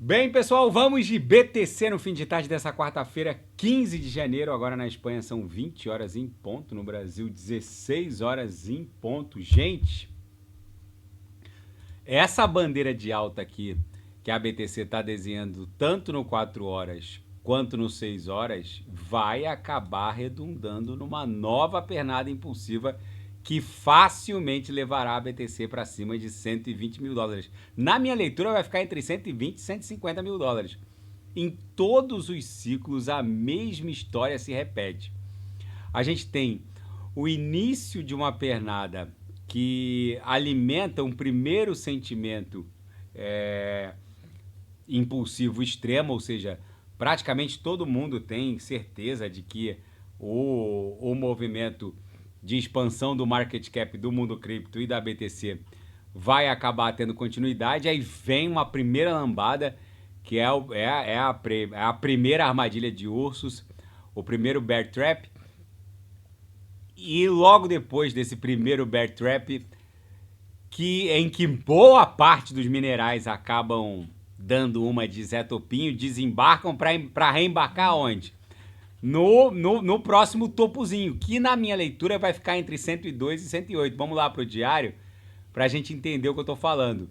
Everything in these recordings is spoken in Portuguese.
Bem, pessoal, vamos de BTC no fim de tarde dessa quarta-feira, 15 de janeiro. Agora na Espanha são 20 horas em ponto, no Brasil 16 horas em ponto. Gente, essa bandeira de alta aqui que a BTC está desenhando tanto no 4 horas quanto no 6 horas vai acabar redundando numa nova pernada impulsiva que facilmente levará a BTC para cima de 120 mil dólares. Na minha leitura vai ficar entre 120 e 150 mil dólares. Em todos os ciclos a mesma história se repete. A gente tem o início de uma pernada que alimenta um primeiro sentimento impulsivo extremo, ou seja, praticamente todo mundo tem certeza de que o movimento de expansão do market cap do mundo cripto e da BTC vai acabar tendo continuidade. Aí vem uma primeira lambada, que é a primeira armadilha de ursos, o primeiro bear trap. E logo depois desse primeiro bear trap, em que boa parte dos minerais acabam dando uma de Zé Topinho, desembarcam para reembarcar onde? No próximo topozinho, que na minha leitura vai ficar entre 102 e 108. Vamos lá para o diário para a gente entender o que eu estou falando.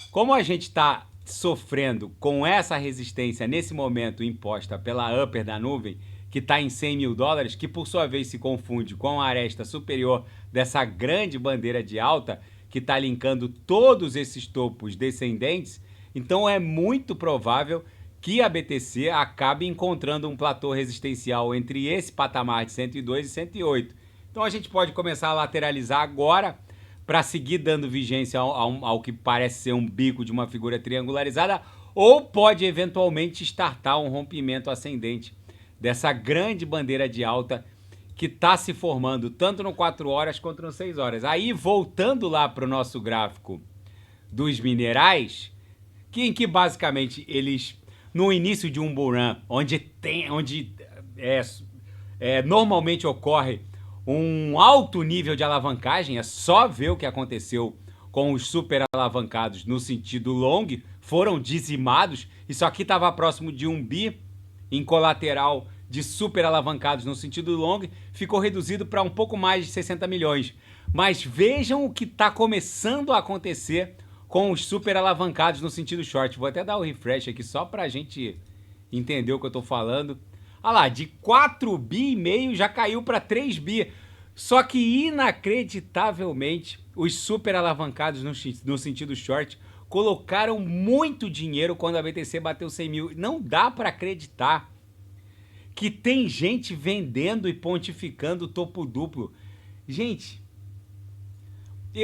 Como a gente está sofrendo com essa resistência nesse momento imposta pela upper da nuvem, que está em 100 mil dólares, que por sua vez se confunde com a aresta superior dessa grande bandeira de alta, que está linkando todos esses topos descendentes, então é muito provável que a BTC acabe encontrando um platô resistencial entre esse patamar de 102 e 108. Então a gente pode começar a lateralizar agora para seguir dando vigência ao que parece ser um bico de uma figura triangularizada, ou pode eventualmente startar um rompimento ascendente dessa grande bandeira de alta que está se formando tanto no 4 horas quanto no 6 horas. Aí, voltando lá para o nosso gráfico dos minerais, em que basicamente eles, no início de um bull run, onde normalmente ocorre um alto nível de alavancagem, é só ver o que aconteceu com os super alavancados no sentido long, foram dizimados. Isso aqui estava próximo de 1 bi em colateral de super alavancados no sentido long, ficou reduzido para um pouco mais de 60 milhões. Mas vejam o que está começando a acontecer com os super alavancados no sentido short. Vou até dar o refresh aqui só para a gente entender o que eu estou falando. Olha lá, de 4 bi e meio já caiu para 3 bi. Só que inacreditavelmente os super alavancados no sentido short colocaram muito dinheiro quando a BTC bateu 100 mil. Não dá para acreditar que tem gente vendendo e pontificando topo duplo. Gente,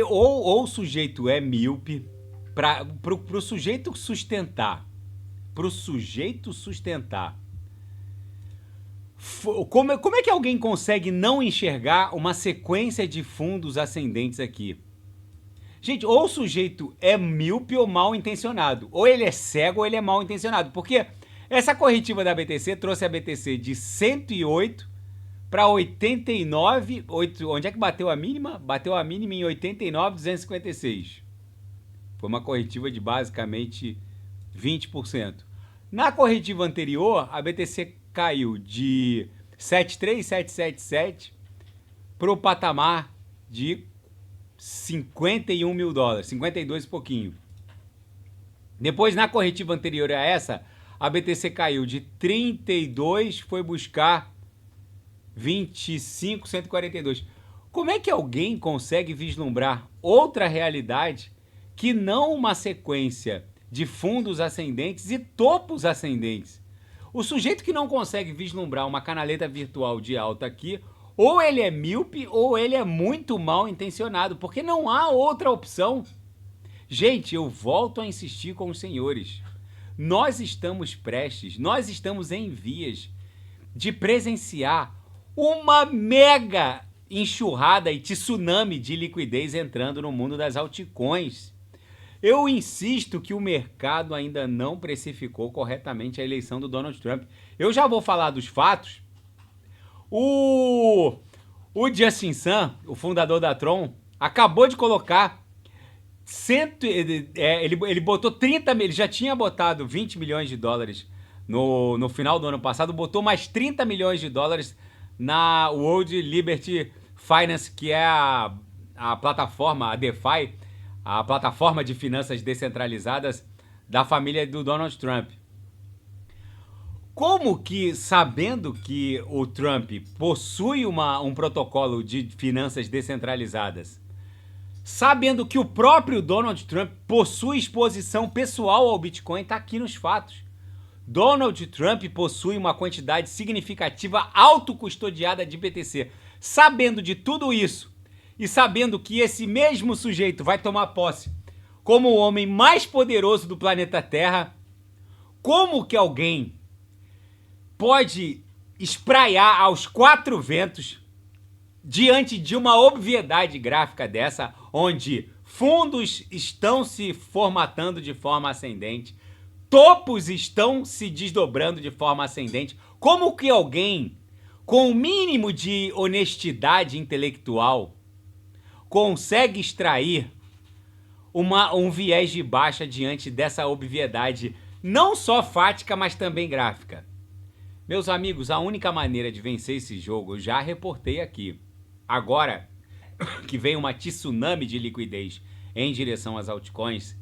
ou o sujeito é míope, pro sujeito sustentar, como é que alguém consegue não enxergar uma sequência de fundos ascendentes aqui? Gente, ou o sujeito é míope ou mal intencionado, ou ele é cego ou ele é mal intencionado, porque essa corretiva da BTC trouxe a BTC de 108 para 89, onde é que bateu a mínima? Bateu a mínima em 89,256. Foi uma corretiva de basicamente 20%. Na corretiva anterior, a BTC caiu de 73,777 para o patamar de 51 mil dólares, 52 e pouquinho. Depois, na corretiva anterior a essa, a BTC caiu de 32, foi buscar 25,142. Como é que alguém consegue vislumbrar outra realidade que não uma sequência de fundos ascendentes e topos ascendentes? O sujeito que não consegue vislumbrar uma canaleta virtual de alta aqui, ou ele é míope ou ele é muito mal intencionado, porque não há outra opção. Gente, eu volto a insistir com os senhores. Nós estamos em vias de presenciar uma mega enxurrada e tsunami de liquidez entrando no mundo das altcoins. Eu insisto que o mercado ainda não precificou corretamente a eleição do Donald Trump. Eu já vou falar dos fatos. O Justin Sun, o fundador da Tron, acabou de colocar ele botou 30, ele já tinha botado 20 milhões de dólares no final do ano passado, botou mais 30 milhões de dólares na World Liberty Finance, que é a plataforma, a DeFi, a plataforma de finanças descentralizadas da família do Donald Trump. Como que, sabendo que o Trump possui um protocolo de finanças descentralizadas, sabendo que o próprio Donald Trump possui exposição pessoal ao Bitcoin, está aqui nos fatos. Donald Trump possui uma quantidade significativa autocustodiada de BTC. Sabendo de tudo isso e sabendo que esse mesmo sujeito vai tomar posse como o homem mais poderoso do planeta Terra, como que alguém pode espraiar aos quatro ventos diante de uma obviedade gráfica dessa, onde fundos estão se formatando de forma ascendente, topos estão se desdobrando de forma ascendente? Como que alguém com o mínimo de honestidade intelectual consegue extrair um viés de baixa diante dessa obviedade, não só fática, mas também gráfica? Meus amigos, a única maneira de vencer esse jogo, eu já reportei aqui. Agora que vem uma tsunami de liquidez em direção às altcoins,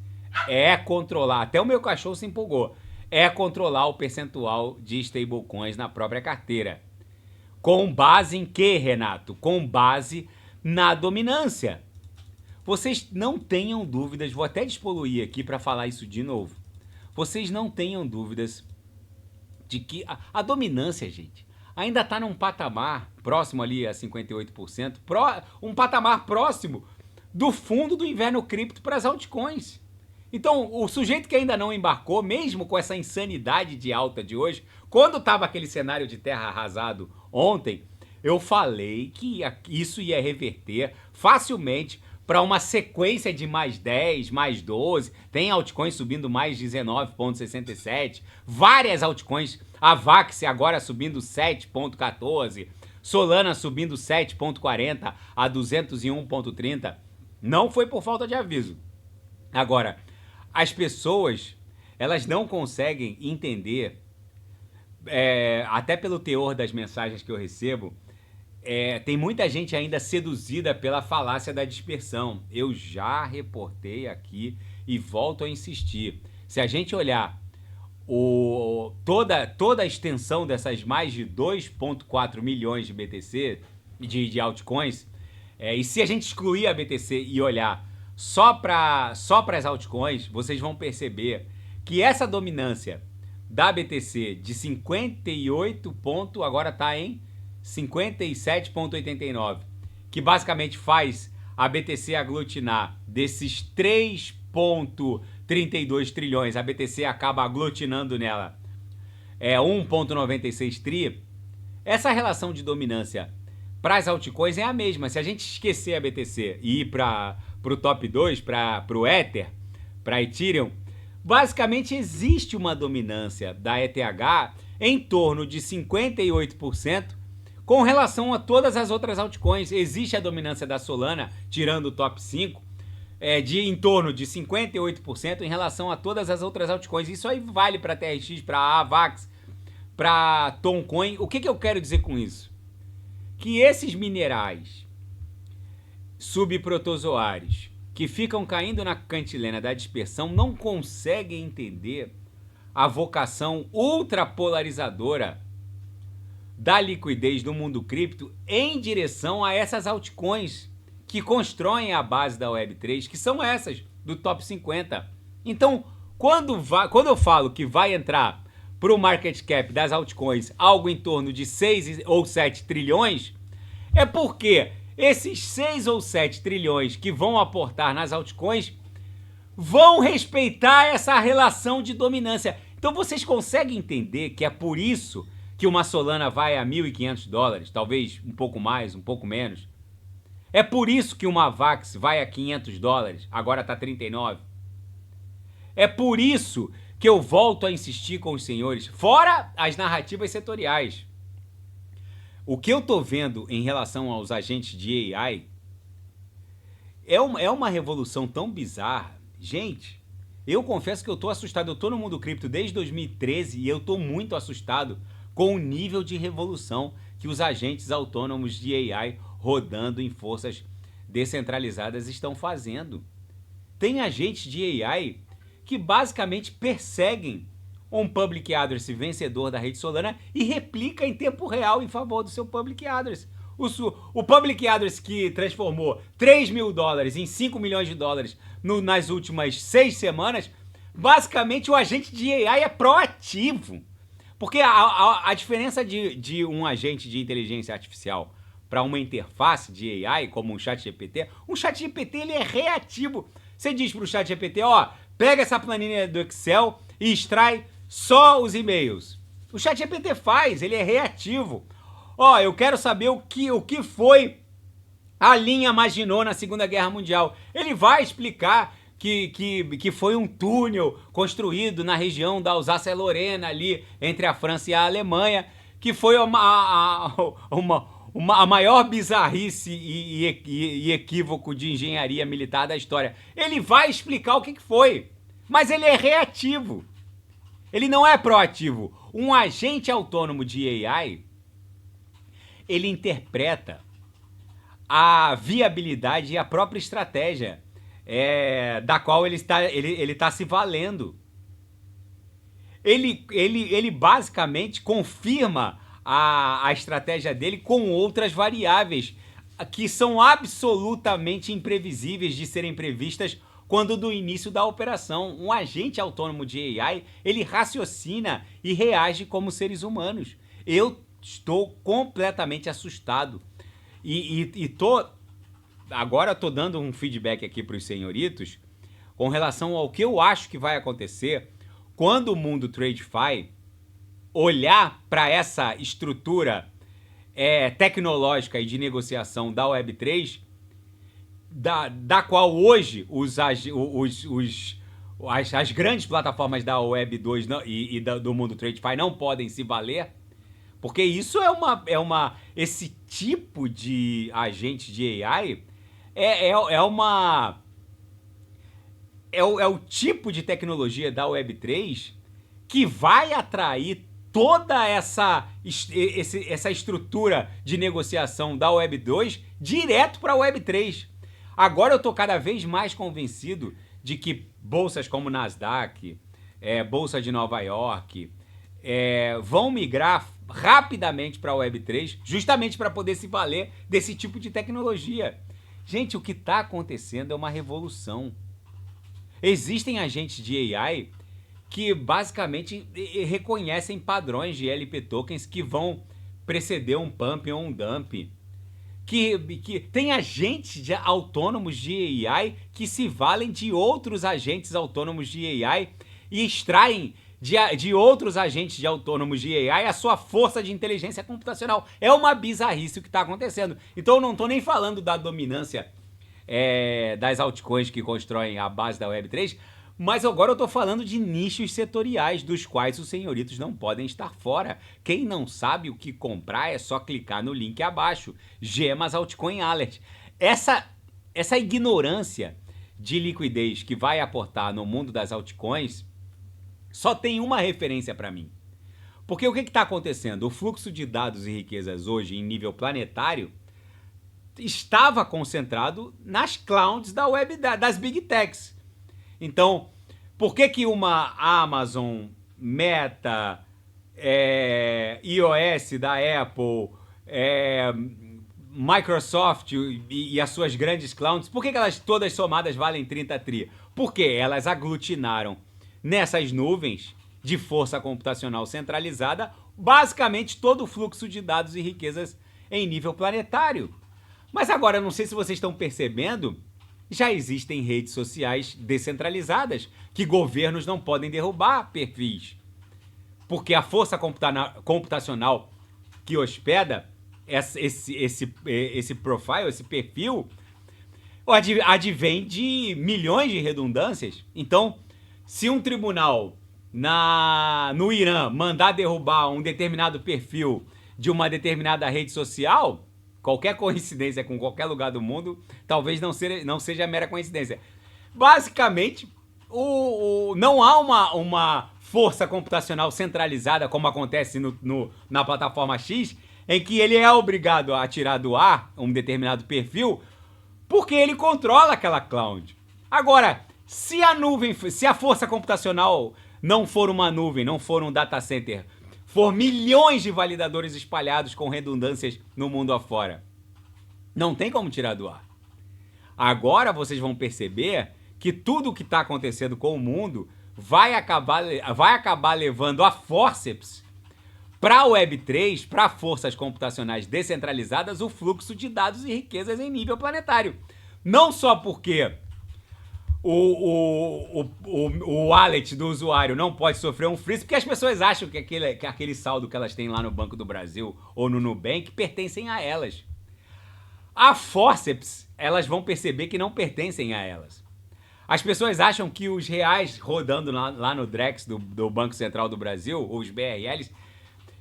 é controlar, até o meu cachorro se empolgou, é controlar o percentual de stablecoins na própria carteira. Com base em quê, Renato? Com base na dominância. Vocês não tenham dúvidas, vou até despoluir aqui para falar isso de novo. Vocês não tenham dúvidas de que a dominância, gente, ainda está num patamar próximo ali a 58%, um patamar próximo do fundo do inverno cripto para as altcoins. Então, o sujeito que ainda não embarcou, mesmo com essa insanidade de alta de hoje, quando estava aquele cenário de terra arrasado ontem, eu falei que isso ia reverter facilmente para uma sequência de mais 10, mais 12, tem altcoins subindo mais 19,67, várias altcoins, a Vax agora subindo 7,14, Solana subindo 7,40 a 201,30, não foi por falta de aviso. Agora, as pessoas, elas não conseguem entender, até pelo teor das mensagens que eu recebo, tem muita gente ainda seduzida pela falácia da dispersão. Eu já reportei aqui e volto a insistir. Se a gente olhar toda a extensão dessas mais de 2,4 milhões de BTC, de altcoins, e se a gente excluir a BTC e olhar só para as altcoins, vocês vão perceber que essa dominância da BTC de 58 ponto, agora está em 57,89, que basicamente faz a BTC aglutinar desses 3,32 trilhões, a BTC acaba aglutinando nela 1,96 tri. Essa relação de dominância para as altcoins é a mesma. Se a gente esquecer a BTC e ir para o top 2, para o Ether, para Ethereum, basicamente existe uma dominância da ETH em torno de 58%, com relação a todas as outras altcoins. Existe a dominância da Solana, tirando o top 5, de em torno de 58% em relação a todas as outras altcoins. Isso aí vale para TRX, para AVAX, para Toncoin. O que eu quero dizer com isso? Que esses minerais subprotozoários que ficam caindo na cantilena da dispersão não conseguem entender a vocação ultrapolarizadora da liquidez do mundo cripto em direção a essas altcoins que constroem a base da Web3, que são essas do top 50. Então, quando eu falo que vai entrar para o market cap das altcoins algo em torno de 6 ou 7 trilhões, é porque esses 6 ou 7 trilhões que vão aportar nas altcoins vão respeitar essa relação de dominância. Então vocês conseguem entender que é por isso que uma Solana vai a $1.500, talvez um pouco mais, um pouco menos. É por isso que uma Vax vai a $500, agora está 39. É por isso que eu volto a insistir com os senhores, fora as narrativas setoriais. O que eu estou vendo em relação aos agentes de AI, É uma revolução tão bizarra. Gente, eu confesso que eu tô assustado. Eu tô no mundo cripto desde 2013 e eu tô muito assustado com o nível de revolução que os agentes autônomos de AI rodando em forças descentralizadas estão fazendo. Tem agentes de AI que basicamente perseguem um public address vencedor da rede Solana e replica em tempo real em favor do seu public address. O public address que transformou 3 mil dólares em 5 milhões de dólares nas últimas 6 semanas, basicamente o agente de AI é proativo. Porque a diferença de um agente de inteligência artificial para uma interface de AI, como um ChatGPT ele é reativo. Você diz para o ChatGPT, ó, pega essa planilha do Excel e extrai só os e-mails. O ChatGPT faz, ele é reativo. Ó, eu quero saber o que foi a linha Maginot na Segunda Guerra Mundial. Ele vai explicar que foi um túnel construído na região da Alsácia-Lorena, ali entre a França e a Alemanha, que foi a maior bizarrice e equívoco de engenharia militar da história. Ele vai explicar o que foi, mas ele é reativo. Ele não é proativo. Um agente autônomo de AI, ele interpreta a viabilidade e a própria estratégia da qual ele está se valendo. Ele basicamente confirma a estratégia dele com outras variáveis que são absolutamente imprevisíveis de serem previstas quando do início da operação. Um agente autônomo de AI, ele raciocina e reage como seres humanos. Eu estou completamente assustado. Agora tô dando um feedback aqui para os senhoritos com relação ao que eu acho que vai acontecer quando o mundo TradeFi olhar para essa estrutura tecnológica e de negociação da Web3, da qual hoje as grandes plataformas da Web2 do mundo TradeFi não podem se valer, porque isso esse tipo de agente de AI é o tipo de tecnologia da Web3 que vai atrair toda essa estrutura de negociação da Web2 direto para a Web3. Agora eu estou cada vez mais convencido de que bolsas como Nasdaq, Bolsa de Nova York, vão migrar rapidamente para a Web3, justamente para poder se valer desse tipo de tecnologia. Gente, o que está acontecendo é uma revolução. Existem agentes de AI que basicamente reconhecem padrões de LP tokens que vão preceder um pump ou um dump. Que tem agentes autônomos de AI que se valem de outros agentes autônomos de AI e extraem de outros agentes autônomos de AI a sua força de inteligência computacional. É uma bizarrice o que está acontecendo. Então eu não estou nem falando da dominância das altcoins que constroem a base da Web3, mas agora eu estou falando de nichos setoriais dos quais os senhoritos não podem estar fora. Quem não sabe o que comprar é só clicar no link abaixo. Gemas Altcoin Alert. Essa ignorância de liquidez que vai aportar no mundo das altcoins só tem uma referência para mim. Porque o que está acontecendo? O fluxo de dados e riquezas hoje em nível planetário estava concentrado nas clouds das Big Techs. Então, por que uma Amazon, Meta, iOS da Apple, Microsoft e as suas grandes clouds, por que elas todas somadas valem 30 tri? Porque elas aglutinaram nessas nuvens de força computacional centralizada basicamente todo o fluxo de dados e riquezas em nível planetário. Mas agora, não sei se vocês estão percebendo, já existem redes sociais descentralizadas que governos não podem derrubar perfis. Porque a força computacional que hospeda esse profile, esse perfil, advém de milhões de redundâncias. Então, se um tribunal no Irã mandar derrubar um determinado perfil de uma determinada rede social, qualquer coincidência com qualquer lugar do mundo, talvez não seja mera coincidência. Basicamente, não há uma força computacional centralizada, como acontece na plataforma X, em que ele é obrigado a tirar do ar um determinado perfil, porque ele controla aquela cloud. Agora, se a força computacional não for uma nuvem, não for um data center, for milhões de validadores espalhados com redundâncias no mundo afora, não tem como tirar do ar. Agora vocês vão perceber que tudo o que está acontecendo com o mundo vai acabar levando a forceps para a Web3, para forças computacionais descentralizadas, o fluxo de dados e riquezas em nível planetário. Não só porque o wallet do usuário não pode sofrer um freeze, porque as pessoas acham que aquele saldo que elas têm lá no Banco do Brasil ou no Nubank pertencem a elas. A forceps, elas vão perceber que não pertencem a elas. As pessoas acham que os reais rodando lá no Drex do Banco Central do Brasil, ou os BRLs,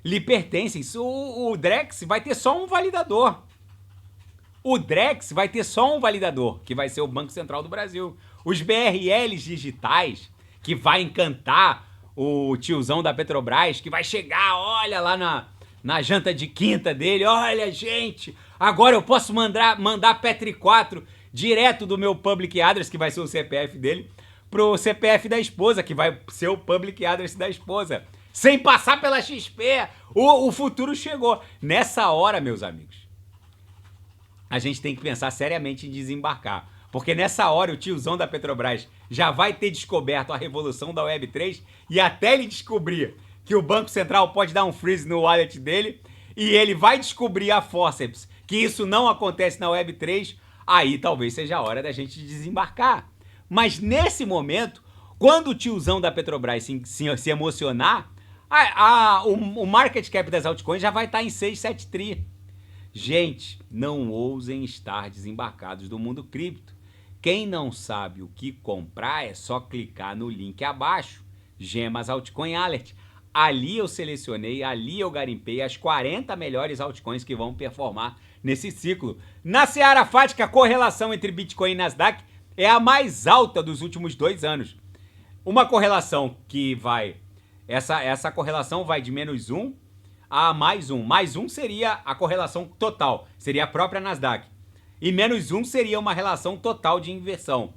lhe pertencem. O Drex vai ter só um validador. O Drex vai ter só um validador, que vai ser o Banco Central do Brasil. Os BRLs digitais, que vai encantar o tiozão da Petrobras, que vai chegar, olha lá na janta de quinta dele, olha gente, agora eu posso mandar Petri 4 direto do meu public address, que vai ser o CPF dele, pro CPF da esposa, que vai ser o public address da esposa. Sem passar pela XP, o futuro chegou. Nessa hora, meus amigos, a gente tem que pensar seriamente em desembarcar. Porque nessa hora o tiozão da Petrobras já vai ter descoberto a revolução da Web3 e até ele descobrir que o Banco Central pode dar um freeze no wallet dele e ele vai descobrir a forceps que isso não acontece na Web3, aí talvez seja a hora da gente desembarcar. Mas nesse momento, quando o tiozão da Petrobras se emocionar, o market cap das altcoins já vai estar em 6, 7 tri. Gente, não ousem estar desembarcados do mundo cripto. Quem não sabe o que comprar é só clicar no link abaixo, Gemas Altcoin Alert. Ali eu selecionei, ali eu garimpei as 40 melhores altcoins que vão performar nesse ciclo. Na seara fática, a correlação entre Bitcoin e Nasdaq é a mais alta dos últimos 2 anos. Uma correlação que vai... Essa correlação vai de -1 a +1. +1 seria a correlação total, seria a própria Nasdaq. E -1 seria uma relação total de inversão.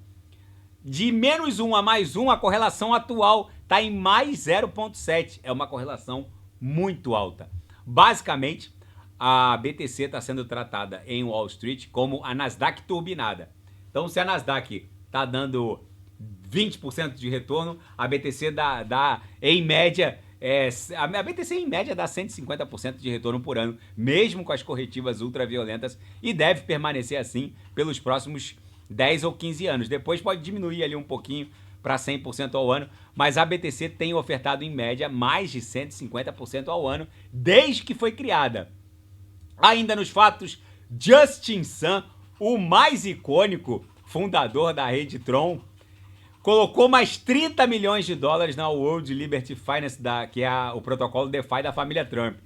De -1 a +1, a correlação atual está em +0,7. É uma correlação muito alta. Basicamente, a BTC está sendo tratada em Wall Street como a Nasdaq turbinada. Então, se a Nasdaq está dando 20% de retorno, a BTC dá em média... a BTC em média dá 150% de retorno por ano, mesmo com as corretivas ultraviolentas, e deve permanecer assim pelos próximos 10 ou 15 anos. Depois pode diminuir ali um pouquinho para 100% ao ano, mas a BTC tem ofertado em média mais de 150% ao ano desde que foi criada. Ainda nos fatos, Justin Sun, o mais icônico fundador da rede Tron, colocou mais 30 milhões de dólares na World Liberty Finance, que é o protocolo DeFi da família Trump.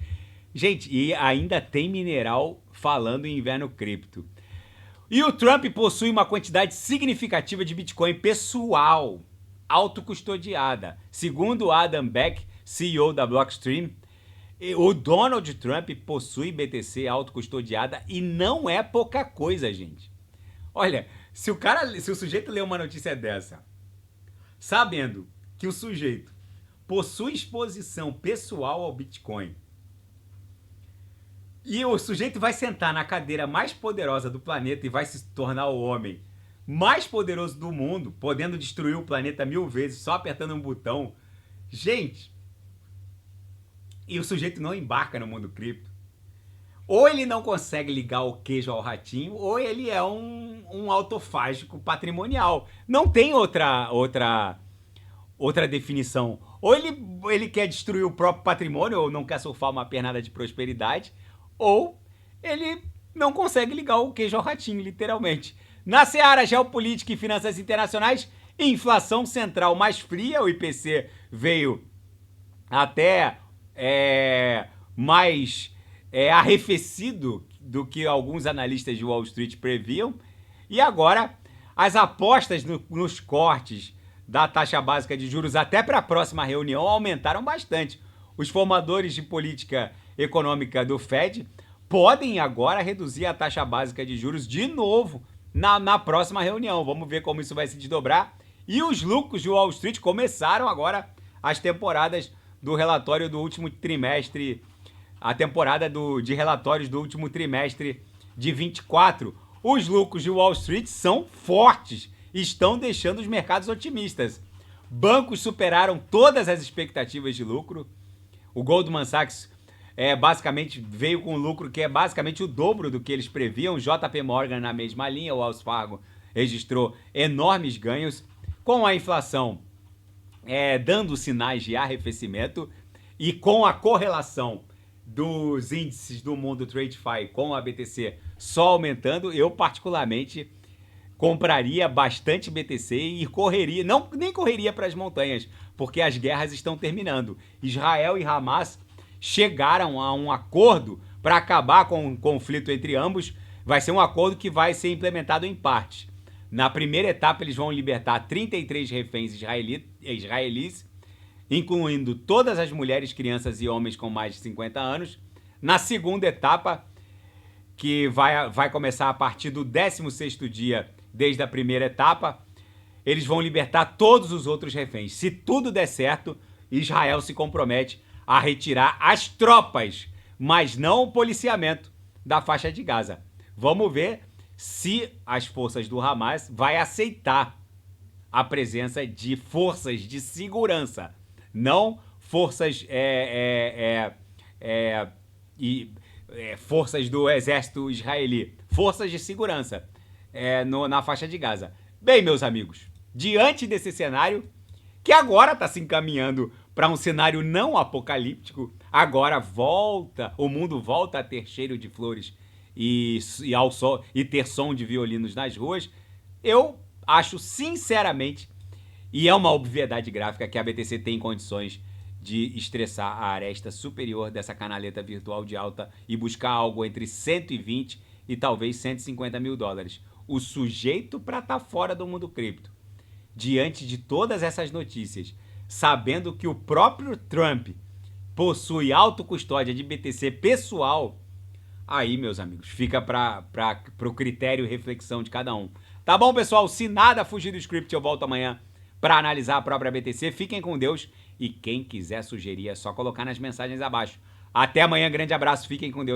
Gente, e ainda tem mineral falando em inverno cripto. E o Trump possui uma quantidade significativa de Bitcoin pessoal, autocustodiada. Segundo Adam Beck, CEO da Blockstream, o Donald Trump possui BTC autocustodiada e não é pouca coisa, gente. Olha, se o sujeito lê uma notícia dessa, sabendo que o sujeito possui exposição pessoal ao Bitcoin e o sujeito vai sentar na cadeira mais poderosa do planeta e vai se tornar o homem mais poderoso do mundo, podendo destruir o planeta 1000 vezes só apertando um botão. Gente, e o sujeito não embarca no mundo cripto. Ou ele não consegue ligar o queijo ao ratinho, ou ele é um autofágico patrimonial. Não tem outra definição. Ou ele quer destruir o próprio patrimônio, ou não quer surfar uma pernada de prosperidade, ou ele não consegue ligar o queijo ao ratinho, literalmente. Na seara geopolítica e finanças internacionais, inflação central mais fria, o IPC veio até mais arrefecido do que alguns analistas de Wall Street previam. E agora, as apostas nos cortes da taxa básica de juros até para a próxima reunião aumentaram bastante. Os formadores de política econômica do Fed podem agora reduzir a taxa básica de juros de novo na próxima reunião. Vamos ver como isso vai se desdobrar. E os lucros de Wall Street começaram agora as temporadas do relatório do último trimestre, a temporada de relatórios do último trimestre de 24. Os lucros de Wall Street são fortes, estão deixando os mercados otimistas. Bancos superaram todas as expectativas de lucro. O Goldman Sachs basicamente veio com um lucro que é basicamente o dobro do que eles previam. JP Morgan na mesma linha, o Wells Fargo registrou enormes ganhos, com a inflação dando sinais de arrefecimento e com a correlação dos índices do mundo TradeFi com a BTC só aumentando. Eu particularmente compraria bastante BTC e correria, nem correria para as montanhas, porque as guerras estão terminando. Israel e Hamas chegaram a um acordo para acabar com o conflito entre ambos. Vai ser um acordo que vai ser implementado em partes. Na primeira etapa, eles vão libertar 33 reféns israelis, incluindo todas as mulheres, crianças e homens com mais de 50 anos. Na segunda etapa, que vai começar a partir do 16º dia desde a primeira etapa, eles vão libertar todos os outros reféns. Se tudo der certo, Israel se compromete a retirar as tropas, mas não o policiamento da faixa de Gaza. Vamos ver se as forças do Hamas vai aceitar a presença de forças de segurança, não forças forças do exército israeli, forças de segurança na faixa de Gaza. Bem, meus amigos, diante desse cenário, que agora está se encaminhando para um cenário não apocalíptico, agora o mundo volta a ter cheiro de flores e ter som de violinos nas ruas. Eu acho sinceramente, e é uma obviedade gráfica, que a BTC tem condições de estressar a aresta superior dessa canaleta virtual de alta e buscar algo entre 120 e talvez 150 mil dólares. O sujeito para estar fora do mundo cripto, diante de todas essas notícias, sabendo que o próprio Trump possui autocustódia de BTC pessoal, aí, meus amigos, fica para o critério e reflexão de cada um. Tá bom, pessoal? Se nada fugir do script, eu volto amanhã para analisar a própria BTC. Fiquem com Deus e quem quiser sugerir é só colocar nas mensagens abaixo. Até amanhã, grande abraço, fiquem com Deus.